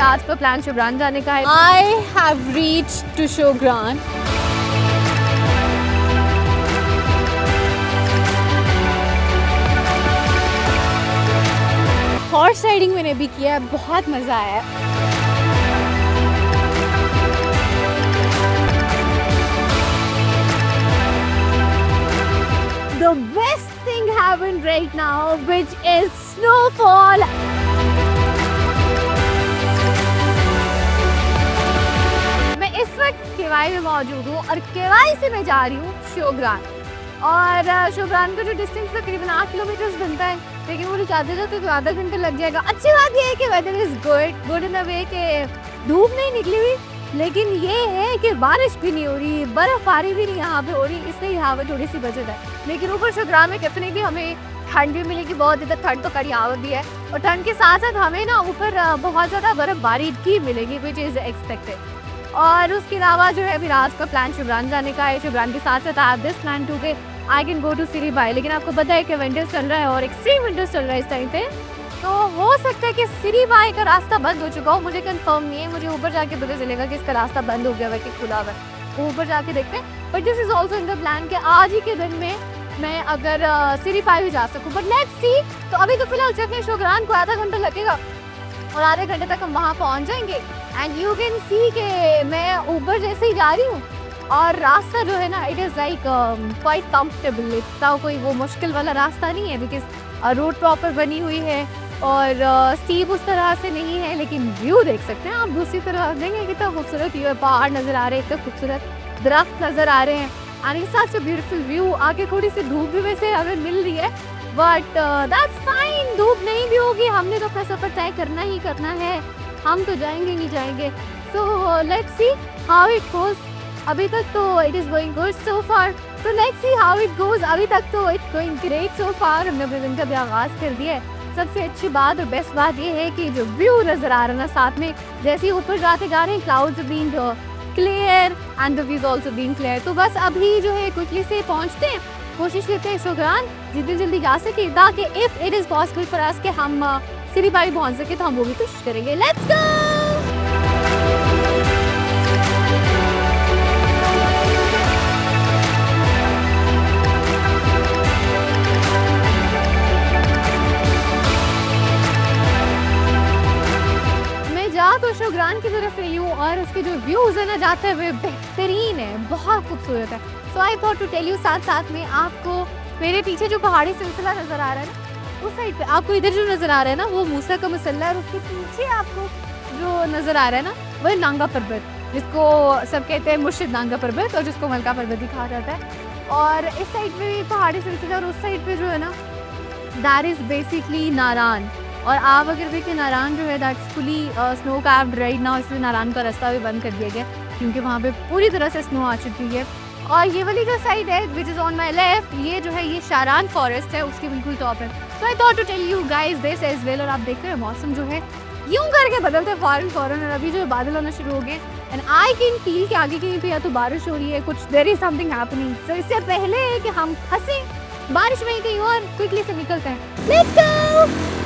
कि आज का प्लान शुभरान जाने का है। I have reached to Shogran. Horse riding मैंने भी किया है, बहुत मज़ा आया। The best thing happened right now, which is snowfall. मैं इस वक्त केवाई में मौजूद हूँ और केवाई से मैं जा रही हूँ शोग्रान। और शोग्रान का जो डिस्टेंस तकरीबन 8 किलोमीटर बनता है, लेकिन मुझे जाते जाते तो आधा घंटा लग जाएगा। अच्छी बात ये है कि weather is good in the way कि धूप नहीं निकली हुई, लेकिन ये है कि बारिश भी नहीं हो रही, बर्फबारी भी नहीं यहाँ पे हो रही, इसलिए यहाँ पे थोड़ी सी बचत है। लेकिन ऊपर शोग्रान में डेफिनेटली हमें ठंड भी मिलेगी बहुत, इधर ठंड तो कड़ी यहाँ भी है, और ठंड के साथ साथ हमें ना ऊपर बहुत ज़्यादा बर्फबारी भी मिलेगी, विच इज़ एक्सपेक्टेड। और उसके अलावा जो है अभी रात का प्लान शुभरान जाने का है। शुभरान के साथ साथ आप दिस प्लान टू के I can go to Siri Paye, लेकिन आपको पता है कि विंटर्स चल रहा है और एक्सट्रीम विंटर्स चल रहा है इस टाइम पे, तो हो सकता है कि सिरी बाई का रास्ता बंद हो चुका हो। मुझे कंफर्म नहीं है, मुझे ऊपर जाके पता चलेगा कि इसका रास्ता बंद हो गया है कि खुला हुआ है, ऊपर जाके देखते हैं। But this is also in the plan कि आज ही के दिन में मैं अगर सिरी बाई भी जा सकूँ, बट लेट्स सी। तो अभी तो फिलहाल चलते हैं शोग्रान को, आधा घंटा लगेगा और आधे घंटे तक हम वहाँ पहुँच जाएंगे। एंड यू कैन सी कि मैं ऊपर जैसे ही जा रही हूँ और रास्ता जो है ना, it is like quite comfortable, इतना कोई वो मुश्किल वाला रास्ता नहीं है, बिकॉज रोड प्रॉपर बनी हुई है और स्टीप उस तरह से नहीं है। लेकिन व्यू देख सकते हैं आप, दूसरी तरफ देखेंगे कितना खूबसूरत व्यू है, पहाड़ नज़र आ रहे हैं, इतने खूबसूरत दरख्त नज़र आ रहे हैं, और इस हिसाब से ब्यूटीफुल व्यू। आगे थोड़ी सी धूप भी वैसे हमें मिल रही है, बट दैट्स फाइन, धूप नहीं भी होगी, हमने तो अपना सफ़र तय करना ही करना है, हम तो जाएंगे नहीं जाएंगे। So let's see how it goes. अभी तक तो it is going good so far, तो let's see how it goes. अभी तक तो it's going great so far, हमने अपने दिन का भी आगाज़ कर दिया है। सबसे अच्छी बात और बेस्ट बात ये है कि जो व्यू नज़र आ रहा है ना साथ में, जैसे ही ऊपर जाते जा रहे हैं, clouds being clear and the views also being clear. तो बस अभी जो है क्विकली से पहुँचते हैं, कोशिश करते हैं शोग्रान जितनी जल्दी जा सके, ताकि if it is possible for us कि हम सिरी बाई पहुँच सके, तो हम वो भी कोशिश करेंगे। Let's go. तो शोग्रान की तरफ रही हूँ और उसके जो व्यूज़ है ना जाते हुए बेहतरीन है, बहुत खूबसूरत है। So I thought to tell you, साथ साथ में आपको मेरे पीछे जो पहाड़ी सिलसिला नज़र आ रहा है ना, उस साइड पे आपको इधर जो नज़र आ रहा है ना, वो मूसा का मसल्ला है, और उसके पीछे आपको जो नज़र आ रहा है ना, वह नांगा पर्वत, जिसको सब कहते हैं मुर्शिद नांगा पर्वत, और जिसको मलका पर्वत भी कहा जाता है। और इस साइड पे भी पहाड़ी सिलसिला, और उस साइड पे जो है ना, दैट इज़ बेसिकली नारान। और आप अगर देखें, नारान जो है that's fully snow capped right now, इसलिए नारान का रास्ता भी बंद कर दिया गया क्योंकि वहाँ पे पूरी तरह से स्नो आ चुकी है। और ये वाली जो साइड है which is on my left, ये जो है ये शारान फॉरेस्ट है, उसके बिल्कुल टॉप है। So I thought to tell you guys this as well. और आप देखते हैं मौसम जो है यूँ करके बदलते हैं फ़ौरन, और अभी जो बादल होना शुरू हो गए, एंड आई कैन फील कि आगे कहीं पे या तो बारिश हो रही है, कुछ देयर इज समथिंग हैपनिंग। सो इससे पहले कि हम फंसे बारिश में कहीं और, क्विकली से निकलते हैं। लेट्स गो।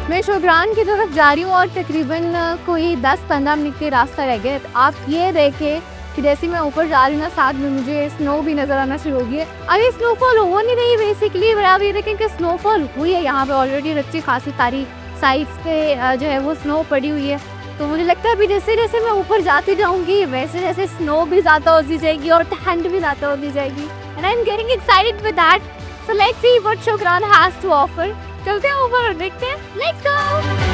मैं शोग्रान की तरफ जा रही हूँ और तकरीबन कोई 10-15 मिनट के रास्ता रह गया। आप ये देखें कि जैसे मैं ऊपर जा रही हूँ ना, साथ में मुझे स्नो भी नज़र आना शुरू हो गई है। अभी स्नोफॉल हो नहीं रही बेसिकली, बट आप ये देखें कि स्नोफॉल हुई है यहाँ पे ऑलरेडी, अच्छी खासी सारी साइड्स पे जो है वो स्नो पड़ी हुई है। तो मुझे लगता है अभी जैसे जैसे मैं ऊपर जाती जाऊँगी, वैसे जैसे स्नो भी ज़्यादा होती जाएगी और ठंड भी ज़्यादा होती जाएगी, and I am getting excited with that. So let's see what Shogran has to offer. चलते हैं ऊपर और देखते हैं। Let's go.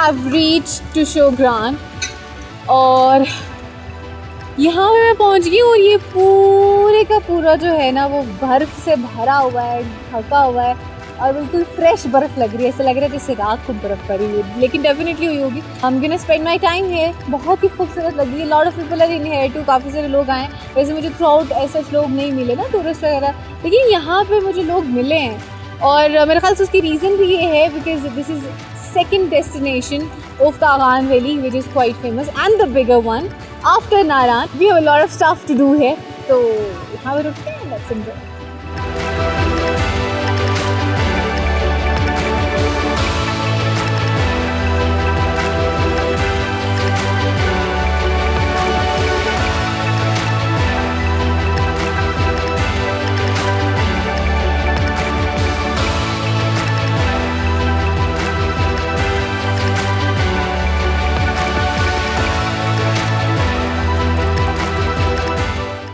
have reached to Shogran और यहाँ पे मैं पहुँच गई और ये पूरे का पूरा जो है ना वो बर्फ़ से भरा हुआ है, ढका हुआ है और बिल्कुल फ्रेश बर्फ़ लग रही है। ऐसा लग रहा है जैसे रात को बर्फ़ पड़ी हुई है, लेकिन डेफिनेटली हुई होगी। I'm gonna spend my time here। बहुत ही खूबसूरत लग रही है। Lot of people are in here too। काफ़ी सारे लोग आए। वैसे मुझे थ्रू आउट ऐसे लोग नहीं मिले ना, टूरिस्ट वगैरह, लेकिन यहाँ पे मुझे लोग मिले हैं और मेरे ख्याल से उसकी रीज़न भी ये है because this is second destination of Kagan Valley, which is quite famous and the bigger one after Naran. We have a lot of stuff to do here, so have a look and let's enjoy.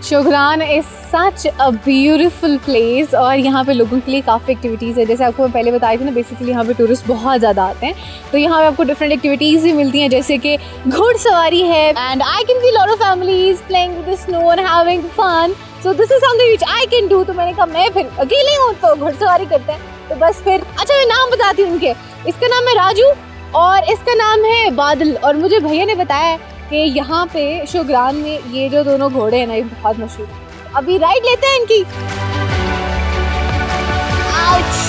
Shogran is such a beautiful place और यहाँ पे लोगों के लिए काफ़ी activities है। जैसे आपको मैं पहले बताई थी ना, बेसिकली यहाँ पे टूरिस्ट बहुत ज़्यादा आते हैं, तो यहाँ पे आपको डिफरेंट एक्टिविटीज़ भी मिलती हैं, जैसे कि घुड़सवारी है and I can see lot of families playing with the snow and having fun. So this is something which I can do. तो मैंने कहा मैं फिर अकेले हूँ तो घुड़सवारी करते हैं, तो बस फिर। अच्छा मैं नाम बताती हूँ उनके। इसका नाम है राजू और इसका नाम है बादल। और मुझे भैया ने बताया कि यहाँ पे शोग्रान में ये जो दोनों घोड़े हैं ना, ये बहुत मशहूर है। अभी राइड लेते हैं इनकी। आउच।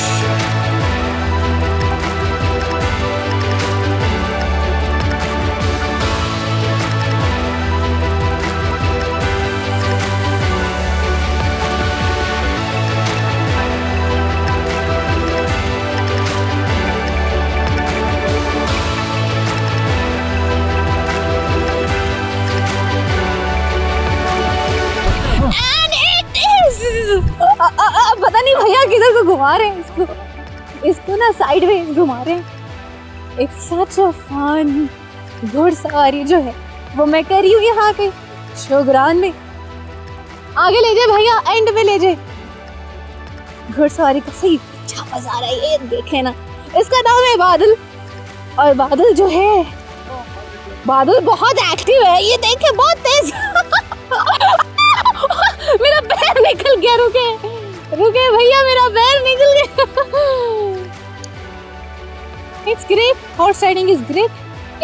पता नहीं भैया किधर को घुमा रहे हैं इसको ना साइड में घुमा रहे हैं। It's such a fun. घुड़सवारी जो है वो मैं कर रही हूँ यहाँ पे शोग्रान में। आगे ले जाए भैया, एंड में ले जाए। घुड़सवारी का सही अच्छा मजा आ रहा है, ये देखे ना। इसका नाम है बादल और बादल जो है, बादल बहुत एक्टिव है, ये देखे बहुत तेज। मेरा पैर निकल गया। रुके भैया, मेरा पैर निकल गया। It's great. Horse riding is great.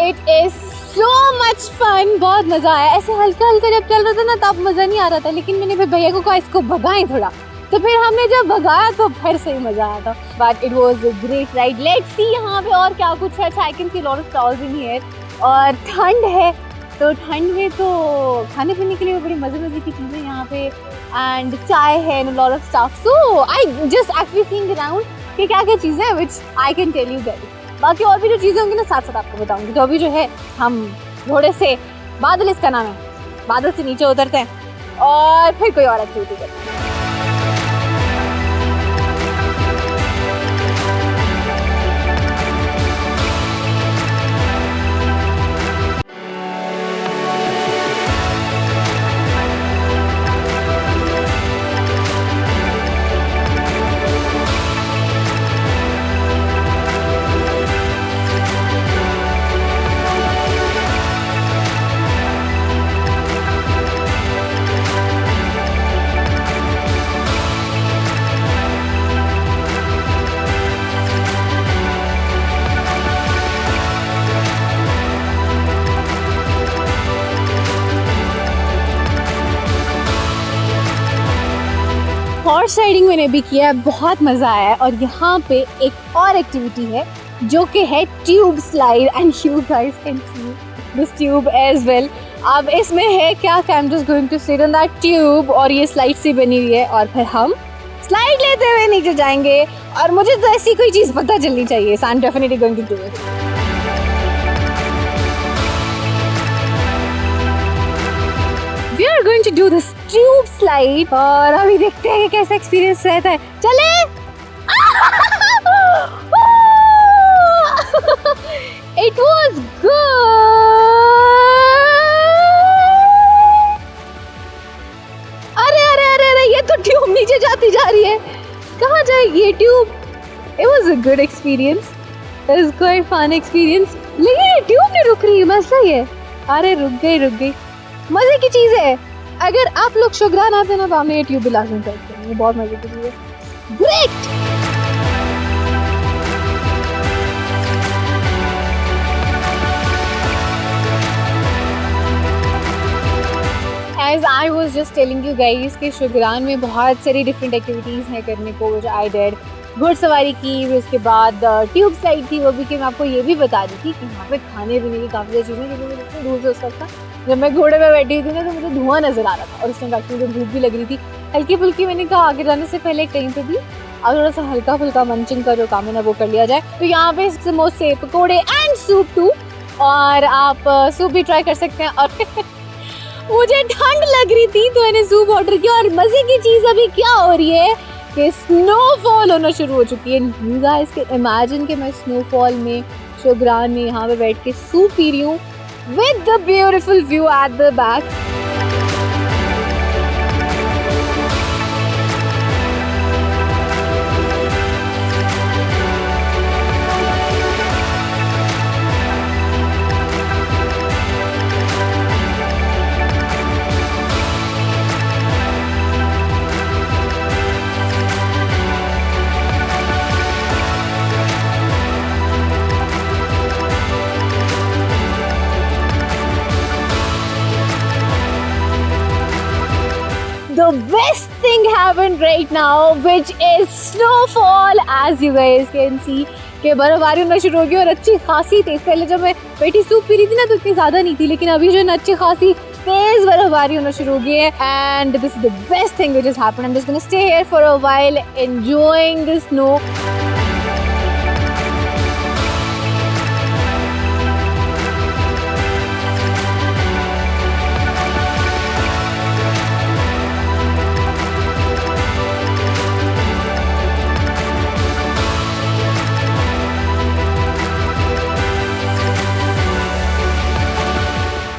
It is so much fun. बहुत मजा आया। ऐसे हल्का हल्का जब चल रहा था ना तब मजा नहीं आ रहा था, लेकिन मैंने फिर भैया को कहा इसको भगाएं थोड़ा, तो फिर हमने जब भगाया तो फिर सही मजा आया था। But it was a great ride. Let's see यहाँ पे और क्या कुछ है। I can see a lot of stalls in here. और ठंड है, तो ठंड में तो खाने पीने के लिए बड़ी मज़े की चीज़ें यहाँ पे, एंड चाय है and lot of stuff. So I just actually seeing around कि क्या क्या चीज़ें हैं which I can tell you that. बाकी और भी जो चीज़ें होंगी ना साथ साथ आपको बताऊंगी। तो अभी जो है हम घोड़े से, बादल इसका नाम है, बादल से नीचे उतरते हैं और फिर कोई और एक्टिविटी करते हैं। हॉर्स राइडिंग मैंने भी किया है, बहुत मज़ा आया है। और यहाँ पे एक और एक्टिविटी है जो कि है tube slide, and you guys can see this tube as well. अब इसमें है क्या कि I am just going to sit on that tube, और ये स्लाइड से बनी हुई है और फिर हम स्लाइड लेते हुए नीचे जाएंगे। और मुझे तो ऐसी कोई चीज़ पता चलनी चाहिए, so I am definitely going to do it. We are going to do this tube slide और अभी देखते हैं कि कैसा एक्सपीरियंस रहता है। चले। It was good। अरे ये तो ट्यूब नीचे जाती जा रही है, कहाँ जाएगी ये tube? It was a good experience। It's quite fun experience. लेकिन ये ट्यूब नहीं रुक रही, मसला ये। अरे रुक गई। मजे की चीज है। अगर आप लोग शुगरान आते ना तो हमने ये ट्यूब भी लाजमी करते हैं, ये बहुत मजे की चीज है। Great. As I was just telling you guys कि शुगरान में बहुत सारी डिफरेंट एक्टिविटीज़ हैं करने को, which I did। घुड़सवारी की, फिर उसके बाद ट्यूब स्लाइड थी, वो भी कि मैं आपको ये भी बता दी थी कि यहाँ पे खाने पीने की काफ़ी सारी चीज़ें, क्योंकि मुझे इतनी दूर से उस वक्त था जब मैं घोड़े पे बैठी हुई थी ना तो मुझे धुआं नज़र आ रहा था और उस टाइम काफ़ी मुझे भूख भी लग रही थी हल्की फुल्की। मैंने कहा आगे जाने से पहले कहीं पे भी और थोड़ा सा हल्का फुल्का मंचिंग का जो काम है ना वो कर लिया जाए। तो यहाँ पे समोसे, पकौड़े एंड सूप टू, और आप सूप भी ट्राई कर सकते हैं। और मुझे ठंड लग रही थी तो मैंने सूप ऑर्डर किया। और मजे की चीज अभी क्या हो रही है कि स्नोफॉल होना शुरू हो चुकी है। यू गाइस कैन इमेजिन कि मैं स्नोफॉल में शुगरान में यहाँ पे बैठ के सूप पी रही हूँ with the beautiful view at the back. The best thing happened right now, which is snowfall, as you guys can see कि बर्फबारी होना शुरू हो गई और अच्छी खासी तेज। पहले जब मैं बेटी सूप पी रही थी ना तो इतनी ज़्यादा नहीं थी, लेकिन अभी जो है ना अच्छी खासी तेज बर्फबारी होना शुरू हो गई है। And this is the best thing which has happened. I'm just gonna stay here for a while enjoying the snow.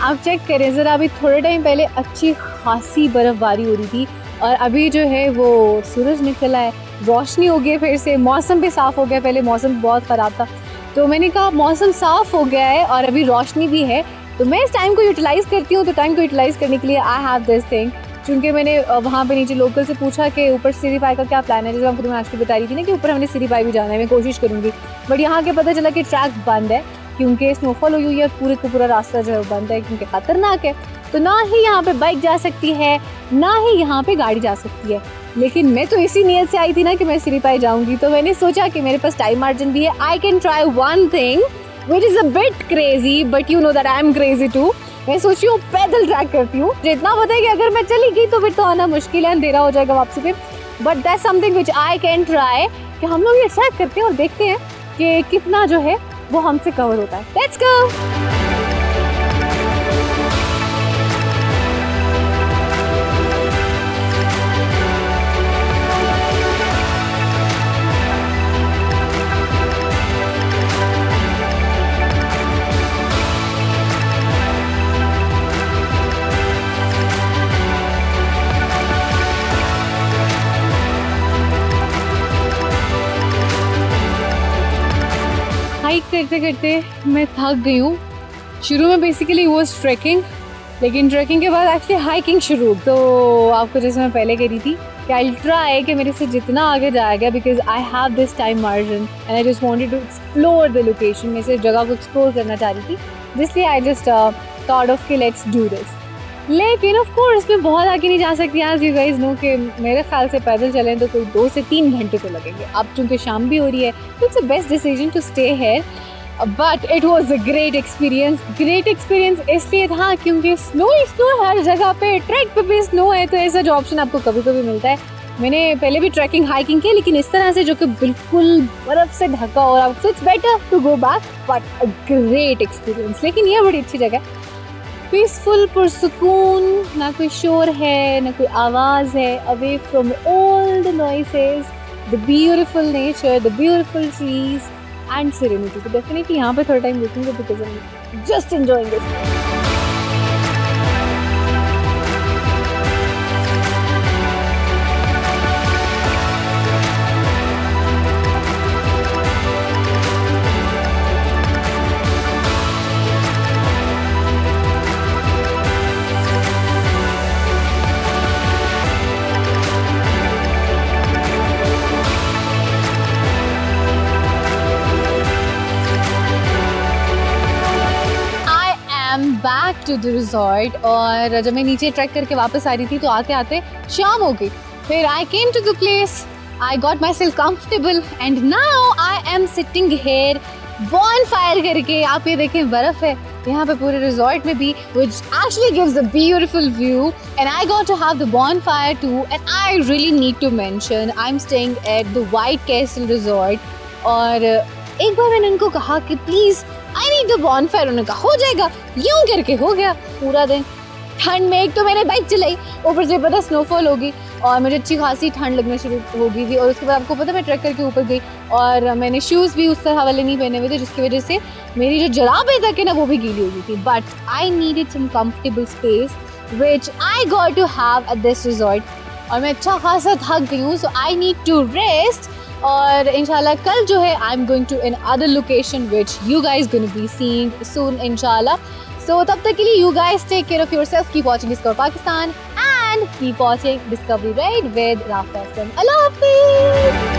आप चेक करें ज़रा, अभी थोड़े टाइम पहले अच्छी खासी बर्फ़बारी हो रही थी और अभी जो है वो सूरज निकला है, रोशनी हो गई फिर से, मौसम भी साफ़ हो गया। पहले मौसम बहुत ख़राब था तो मैंने कहा मौसम साफ़ हो गया है और अभी रोशनी भी है तो मैं इस टाइम को यूटिलाइज़ करती हूँ। तो टाइम को यूटिलाइज़ करने के लिए आई हैव दिस थिंग, क्योंकि मैंने वहाँ पे नीचे लोकल से पूछा कि ऊपर सीरी पाई का क्या प्लान है। जैसे आपको तुम्हें आज बता रही थी ना कि ऊपर हमने सीरी पाई भी जाना है, मैं कोशिश करूँगी, बट यहाँ के पता चला कि ट्रैक बंद है क्योंकि स्नोफॉल हुई है। पूरे का पूरा रास्ता जो है बंद है क्योंकि ख़तरनाक है। तो ना ही यहाँ पे बाइक जा सकती है ना ही यहाँ पे गाड़ी जा सकती है। लेकिन मैं तो इसी नियत से आई थी ना कि मैं सीरी पाई जाऊँगी, तो मैंने सोचा कि मेरे पास टाइम मार्जिन भी है, I can try one thing which is a bit crazy but you know that I am crazy too. मैं सोच रही हूँ पैदल ट्रैक करती हूँ। मुझे इतना पता है कि अगर मैं चली गई तो फिर तो आना मुश्किल है, अंधेरा हो जाएगा वापसी पे, but that's something which I can try कि हम लोग ये ट्रैक करते हैं और देखते हैं कि कितना जो है वो हमसे कवर होता है। Let's go. हाइक करते करते मैं थक गई हूँ। शुरू में बेसिकली वो ट्रैकिंग, लेकिन ट्रैकिंग के बाद एक्चुअली हाइकिंग शुरू। तो आपको जैसे मैं पहले कह रही थी कि आई ट्राई कि मेरे से जितना आगे जाया गया, because I have this time margin and I just wanted to explore the location. मैं सिर्फ जगह को एक्सप्लोर करना चाह रही थी, इसलिए आई जस्ट थॉट ऑफ कि लेट्स डू दिस। लेकिन ऑफ कोर्स मैं बहुत आगे नहीं जा सकती। एज यू गाइस नो कि मेरे ख्याल से पैदल चलें तो कोई 2 से 3 घंटे तो लगेंगे। अब चूँकि शाम भी हो रही है तो it's a best decision to stay here, but it was a great experience. Great experience इसलिए था क्योंकि स्नो ही स्नो हर जगह पे, ट्रैक पे भी स्नो है, तो ऐसा जो ऑप्शन आपको कभी कभी मिलता है। मैंने पहले भी ट्रैकिंग हाइकिंग की लेकिन इस तरह से जो कि बिल्कुल बर्फ़ से ढका और आपको it's better to go back, but a great experience. लेकिन ये बड़ी अच्छी जगह, पीसफुल, पुरसुकून, ना कोई शोर है ना कोई आवाज़ है, away from all the noises, the beautiful nature, the beautiful trees and serenity. तो डेफिनेटली यहाँ पे थोड़ा टाइम रुकूंगी because I am just enjoying this. Back to the resort और जब मैं नीचे ट्रैक करके वापस आ रही थी तो आते आते शाम हो गई. फिर I came to the place, I got myself comfortable and now I am sitting here bonfire करके. आप ये देखें बर्फ है यहाँ पे पूरे रिजॉर्ट में भी, which actually gives a beautiful view, and I got to have the bonfire too. And I really need to mention I'm staying at the White Castle Resort. और एक बार मैंने उनको कहा कि please I need the bonfire, उन्होंने कहा हो जाएगा. यूं करके हो गया पूरा दिन. ठंड में एक तो मैंने बाइक चलाई, ऊपर से पता स्नोफॉल होगी और मुझे अच्छी खासी ठंड लगना शुरू हो गई थी. और उसके बाद आपको पता मैं ट्रैक करके ऊपर गई और मैंने शूज़ भी उस तरह वाले नहीं पहने हुए थे जिसकी वजह से मेरी जो जराबें तक है ना वो भी गीली हो गई थी. But I needed some comfortable space which I got to have at this resort. और मैं अच्छा खासा थक गई हूँ, so I need to rest. और इंशाल्लाह कल जो है I am going to another location which you guys gonna be seeing soon इंशाल्लाह. सो तब तक के लिए you guys take care of yourself, keep watching Discover Pakistan and keep watching Discovery Ride with Rafa Hassan. Allah Hafiz.